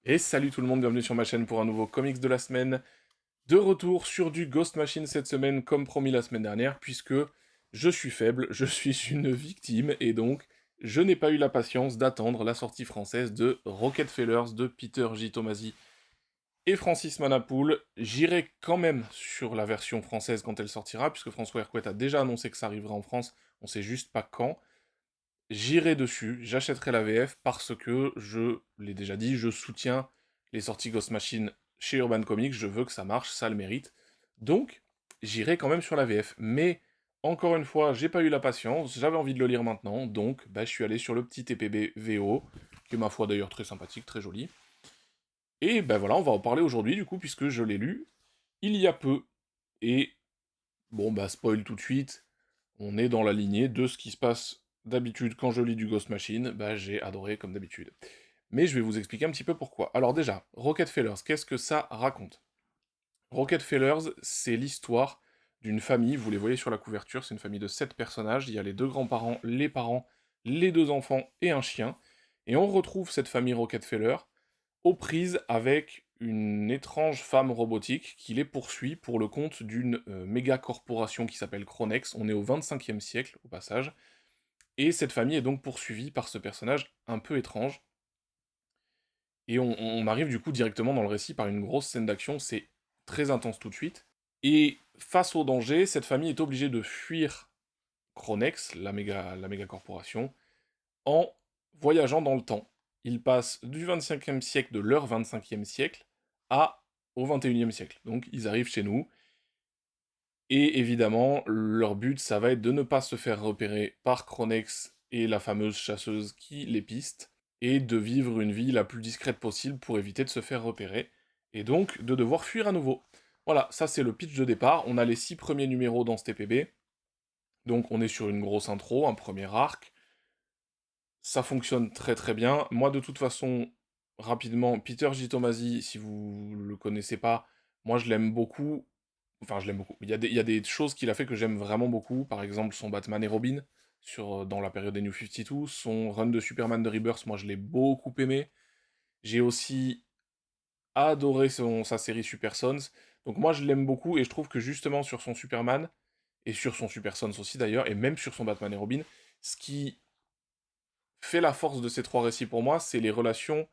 Et salut tout le monde, bienvenue sur ma chaîne pour un nouveau comics de la semaine. De retour sur du Ghost Machine cette semaine, comme promis la semaine dernière, puisque je suis faible, je suis une victime, et donc je n'ai pas eu la patience d'attendre la sortie française de Rocket Fellers de Peter J. Tomasi et Francis Manapoul. J'irai quand même sur la version française quand elle sortira, puisque François Hercouet a déjà annoncé que ça arrivera en France, on sait juste pas quand. J'irai dessus, j'achèterai la VF parce que, je l'ai déjà dit, je soutiens les sorties Ghost Machine chez Urban Comics, je veux que ça marche, ça le mérite. Donc, j'irai quand même sur la VF. Mais, encore une fois, j'ai pas eu la patience, j'avais envie de le lire maintenant, donc je suis allé sur le petit TPB VO, qui est ma foi d'ailleurs très sympathique, très joli. Et voilà, on va en parler aujourd'hui du coup, puisque je l'ai lu il y a peu. Et, bon spoil tout de suite, on est dans la lignée de ce qui se passe d'habitude quand je lis du Ghost Machine, j'ai adoré comme d'habitude. Mais je vais vous expliquer un petit peu pourquoi. Alors déjà, Rocket Fellers, qu'est-ce que ça raconte? Rocket Fellers, c'est l'histoire d'une famille, vous les voyez sur la couverture, c'est une famille de 7 personnages, il y a les deux grands-parents, les deux enfants et un chien, et on retrouve cette famille Rockefeller aux prises avec une étrange femme robotique qui les poursuit pour le compte d'une méga corporation qui s'appelle Chronex. On est au 25e siècle, au passage, et cette famille est donc poursuivie par ce personnage un peu étrange. Et on arrive du coup directement dans le récit par une grosse scène d'action, c'est très intense tout de suite. Et face au danger, cette famille est obligée de fuir Chronex, la méga corporation, en voyageant dans le temps. Ils passent du 25e siècle, de leur 25e siècle, au 21e siècle. Donc ils arrivent chez nous, et évidemment, leur but, ça va être de ne pas se faire repérer par Chronex et la fameuse chasseuse qui les piste, et de vivre une vie la plus discrète possible pour éviter de se faire repérer, et donc de devoir fuir à nouveau. Voilà, ça c'est le pitch de départ, on a les 6 premiers numéros dans ce TPB, donc on est sur une grosse intro, un premier arc, ça fonctionne très très bien. Moi, de toute façon, rapidement, Peter J. Tomasi, si vous le connaissez pas, moi je l'aime beaucoup. Enfin, je l'aime beaucoup. Il y a des choses qu'il a fait que j'aime vraiment beaucoup. Par exemple, son Batman et Robin, dans la période des New 52. Son run de Superman de Rebirth, moi je l'ai beaucoup aimé. J'ai aussi adoré sa série Super Sons. Donc moi je l'aime beaucoup et je trouve que justement sur son Superman, et sur son Super Sons aussi d'ailleurs, et même sur son Batman et Robin, ce qui fait la force de ces trois récits pour moi, c'est les relations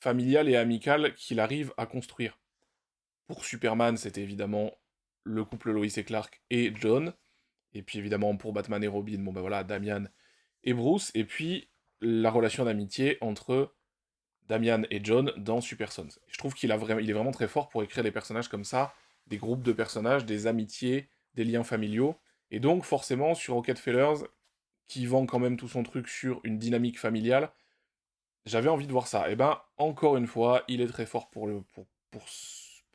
familiales et amicales qu'il arrive à construire. Pour Superman, c'était évidemment le couple Lois et Clark et John, et puis évidemment pour Batman et Robin, voilà, Damian et Bruce, et puis la relation d'amitié entre Damian et John dans Super Sons. Je trouve il est vraiment très fort pour écrire des personnages comme ça, des groupes de personnages, des amitiés, des liens familiaux, et donc forcément sur Rocket Fellers, qui vend quand même tout son truc sur une dynamique familiale, j'avais envie de voir ça. Et encore une fois, il est très fort pour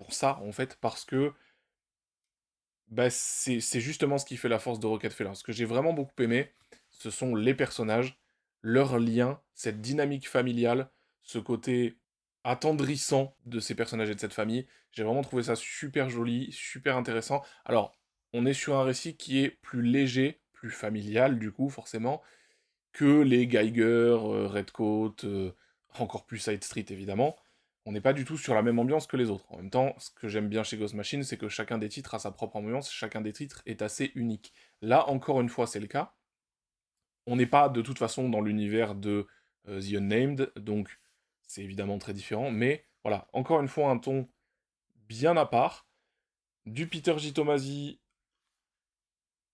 ça, en fait, parce que c'est justement ce qui fait la force de Rocket Fellers. Ce que j'ai vraiment beaucoup aimé, ce sont les personnages, leurs liens, cette dynamique familiale, ce côté attendrissant de ces personnages et de cette famille. J'ai vraiment trouvé ça super joli, super intéressant. Alors, on est sur un récit qui est plus léger, plus familial, du coup, forcément, que les Geiger, Redcoat, encore plus Side Street évidemment. On n'est pas du tout sur la même ambiance que les autres. En même temps, ce que j'aime bien chez Ghost Machine, c'est que chacun des titres a sa propre ambiance, chacun des titres est assez unique. Là, encore une fois, c'est le cas. On n'est pas de toute façon dans l'univers de The Unnamed, donc c'est évidemment très différent, mais voilà, encore une fois, un ton bien à part, du Peter J. Tomasi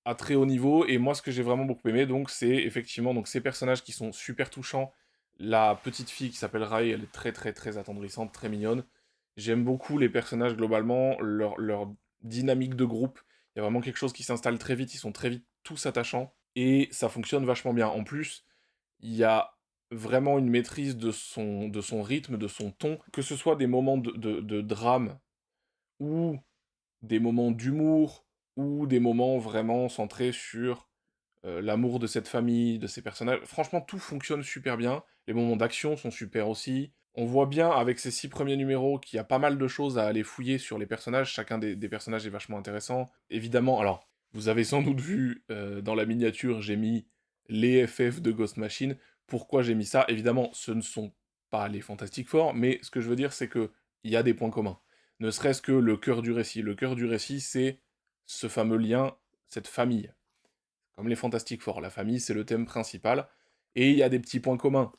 à très haut niveau, et moi ce que j'ai vraiment beaucoup aimé, donc c'est effectivement donc ces personnages qui sont super touchants. La petite fille qui s'appelle Rai, elle est très très très attendrissante, très mignonne. J'aime beaucoup les personnages globalement, leur dynamique de groupe. Il y a vraiment quelque chose qui s'installe très vite, ils sont très vite tous attachants, et ça fonctionne vachement bien. En plus, il y a vraiment une maîtrise de son rythme, de son ton, que ce soit des moments de drame, ou des moments d'humour, ou des moments vraiment centrés sur l'amour de cette famille, de ces personnages. Franchement, tout fonctionne super bien. Les moments d'action sont super aussi. On voit bien avec ces 6 premiers numéros qu'il y a pas mal de choses à aller fouiller sur les personnages. Chacun des personnages est vachement intéressant. Évidemment, alors, vous avez sans doute vu dans la miniature, j'ai mis les FF de Ghost Machine. Pourquoi j'ai mis ça? Évidemment, ce ne sont pas les Fantastic Four, mais ce que je veux dire, c'est que il y a des points communs. Ne serait-ce que le cœur du récit. Le cœur du récit, c'est ce fameux lien, cette famille. Comme les Fantastic Four, la famille, c'est le thème principal. Et il y a des petits points communs.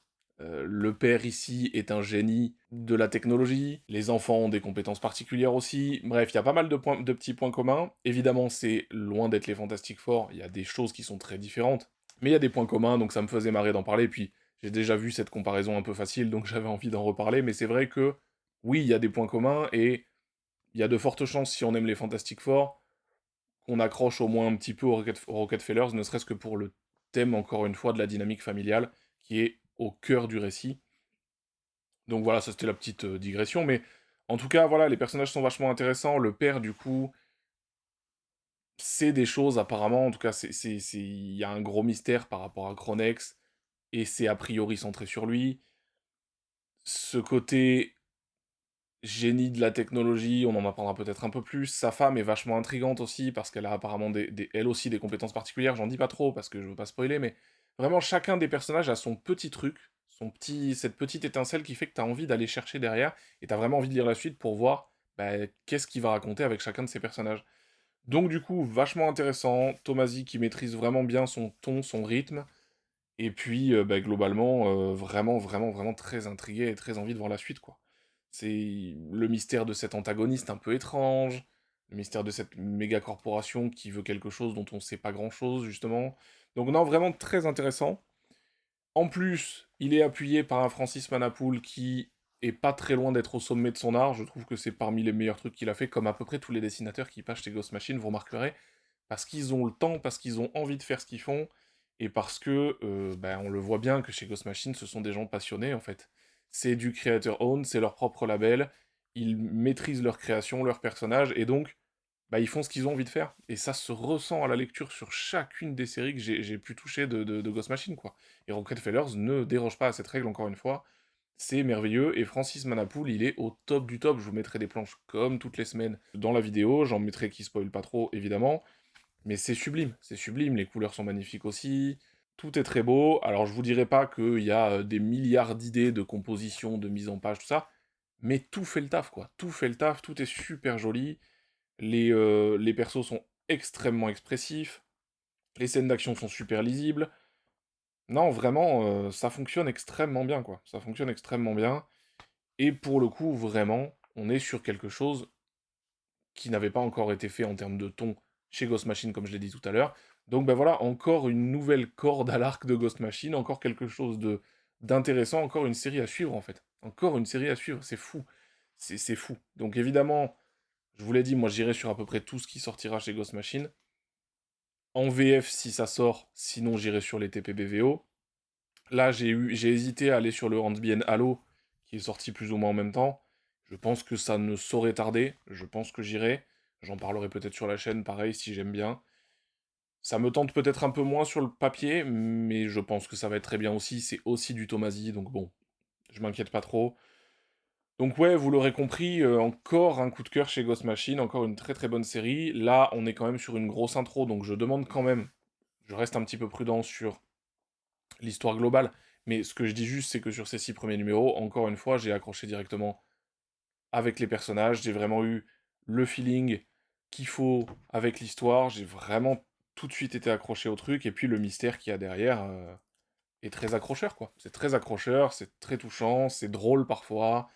Le père ici est un génie de la technologie, les enfants ont des compétences particulières aussi, bref, il y a pas mal de petits points communs. Évidemment, c'est loin d'être les Fantastic Four, il y a des choses qui sont très différentes, mais il y a des points communs, donc ça me faisait marrer d'en parler, puis j'ai déjà vu cette comparaison un peu facile, donc j'avais envie d'en reparler, mais c'est vrai que, oui, il y a des points communs, et il y a de fortes chances, si on aime les Fantastic Four, qu'on accroche au moins un petit peu aux Rockefellers, ne serait-ce que pour le thème, encore une fois, de la dynamique familiale, qui est au cœur du récit. Donc voilà, ça c'était la petite digression, mais en tout cas, voilà, les personnages sont vachement intéressants. Le père, du coup, c'est des choses apparemment, en tout cas, il y a un gros mystère par rapport à Cronex, et c'est a priori centré sur lui. Ce côté génie de la technologie, on en apprendra peut-être un peu plus. Sa femme est vachement intrigante aussi, parce qu'elle a apparemment elle aussi des compétences particulières. J'en dis pas trop, parce que je veux pas spoiler, mais vraiment, chacun des personnages a son petit truc, cette petite étincelle qui fait que t'as envie d'aller chercher derrière, et t'as vraiment envie de lire la suite pour voir bah, qu'est-ce qu'il va raconter avec chacun de ces personnages. Donc du coup, vachement intéressant. Tomasi qui maîtrise vraiment bien son ton, son rythme, et puis, bah, globalement, vraiment, vraiment, vraiment très intrigué et très envie de voir la suite, quoi. C'est le mystère de cet antagoniste un peu étrange, le mystère de cette méga corporation qui veut quelque chose dont on sait pas grand-chose, justement. Donc non, vraiment très intéressant. En plus, il est appuyé par un Francis Manapoul qui est pas très loin d'être au sommet de son art. Je trouve que c'est parmi les meilleurs trucs qu'il a fait, comme à peu près tous les dessinateurs qui passent chez Ghost Machine, vous remarquerez, parce qu'ils ont le temps, parce qu'ils ont envie de faire ce qu'ils font, et parce que, ben, on le voit bien que chez Ghost Machine, ce sont des gens passionnés, en fait. C'est du creator own, c'est leur propre label, ils maîtrisent leur création, leurs personnages, et donc, bah, ils font ce qu'ils ont envie de faire. Et ça se ressent à la lecture sur chacune des séries que j'ai pu toucher de Ghost Machine, quoi. Et Rockefellers ne déroge pas à cette règle, encore une fois. C'est merveilleux, et Francis Manapoul, il est au top du top. Je vous mettrai des planches comme toutes les semaines dans la vidéo, j'en mettrai qui spoil pas trop, évidemment. Mais c'est sublime, les couleurs sont magnifiques aussi, tout est très beau. Alors je vous dirai pas qu'il y a des milliards d'idées de composition, de mise en page, tout ça, mais tout fait le taf, quoi. Tout fait le taf, tout est super joli, les persos sont extrêmement expressifs, les scènes d'action sont super lisibles. Non, vraiment, ça fonctionne extrêmement bien, quoi. Ça fonctionne extrêmement bien, et pour le coup, vraiment, on est sur quelque chose qui n'avait pas encore été fait en termes de ton chez Ghost Machine, comme je l'ai dit tout à l'heure. Donc ben voilà, encore une nouvelle corde à l'arc de Ghost Machine, encore quelque chose de d'intéressant, encore une série à suivre en fait. Encore une série à suivre, c'est fou. C'est fou. Donc évidemment, je vous l'ai dit, moi j'irai sur à peu près tout ce qui sortira chez Ghost Machine. En VF si ça sort, sinon j'irai sur les TPBVO. Là j'ai hésité à aller sur le Handbien Halo, qui est sorti plus ou moins en même temps. Je pense que ça ne saurait tarder, je pense que j'irai. J'en parlerai peut-être sur la chaîne, pareil, si j'aime bien. Ça me tente peut-être un peu moins sur le papier, mais je pense que ça va être très bien aussi. C'est aussi du Tomasi, donc bon, je m'inquiète pas trop. Donc ouais, vous l'aurez compris, encore un coup de cœur chez Ghost Machine, encore une très très bonne série. Là, on est quand même sur une grosse intro, donc je demande quand même, je reste un petit peu prudent sur l'histoire globale, mais ce que je dis juste, c'est que sur ces 6 premiers numéros, encore une fois, j'ai accroché directement avec les personnages, j'ai vraiment eu le feeling qu'il faut avec l'histoire, j'ai vraiment tout de suite été accroché au truc, et puis le mystère qu'il y a derrière est très accrocheur, quoi. C'est très accrocheur, c'est très touchant, c'est drôle parfois,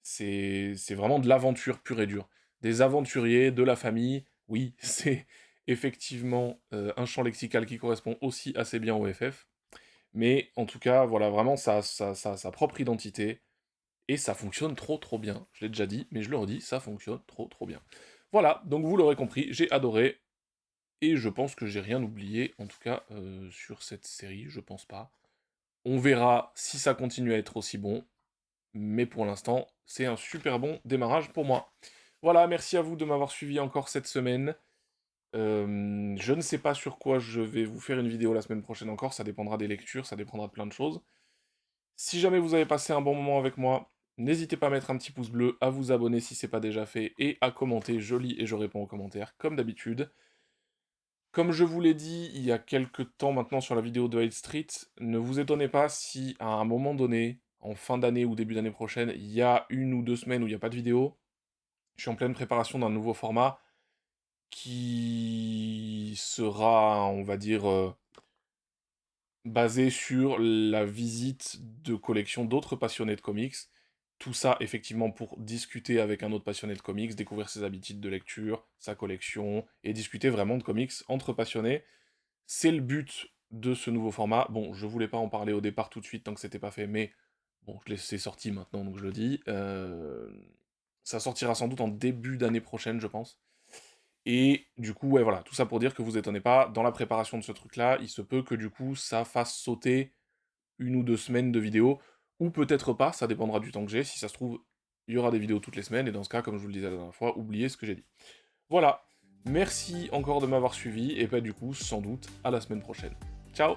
c'est vraiment de l'aventure pure et dure. Des aventuriers, de la famille, oui, c'est effectivement un champ lexical qui correspond aussi assez bien au FF, mais en tout cas, voilà, vraiment, ça a sa propre identité, et ça fonctionne trop trop bien. Je l'ai déjà dit, mais je le redis, ça fonctionne trop trop bien. Voilà, donc vous l'aurez compris, j'ai adoré, et je pense que j'ai rien oublié, en tout cas, sur cette série, je pense pas. On verra si ça continue à être aussi bon, mais pour l'instant, c'est un super bon démarrage pour moi. Voilà, merci à vous de m'avoir suivi encore cette semaine. Je ne sais pas sur quoi je vais vous faire une vidéo la semaine prochaine encore, ça dépendra des lectures, ça dépendra de plein de choses. Si jamais vous avez passé un bon moment avec moi, n'hésitez pas à mettre un petit pouce bleu, à vous abonner si c'est pas déjà fait, et à commenter, je lis et je réponds aux commentaires, comme d'habitude. Comme je vous l'ai dit il y a quelques temps maintenant sur la vidéo de Hate Street, ne vous étonnez pas si à un moment donné, en fin d'année ou début d'année prochaine, il y a 1 ou 2 semaines où il y a pas de vidéo. Je suis en pleine préparation d'un nouveau format qui sera, on va dire, basé sur la visite de collections d'autres passionnés de comics. Tout ça, effectivement, pour discuter avec un autre passionné de comics, découvrir ses habitudes de lecture, sa collection, et discuter vraiment de comics entre passionnés. C'est le but de ce nouveau format. Bon, je voulais pas en parler au départ tout de suite tant que c'était pas fait, mais bon, c'est sorti maintenant, donc je le dis. Ça sortira sans doute en début d'année prochaine, je pense. Et du coup, ouais, voilà, tout ça pour dire que vous étonnez pas, dans la préparation de ce truc-là, il se peut que du coup, ça fasse sauter 1 ou 2 semaines de vidéos, ou peut-être pas, ça dépendra du temps que j'ai. Si ça se trouve, il y aura des vidéos toutes les semaines, et dans ce cas, comme je vous le disais la dernière fois, oubliez ce que j'ai dit. Voilà, merci encore de m'avoir suivi, et pas du coup, sans doute, à la semaine prochaine. Ciao!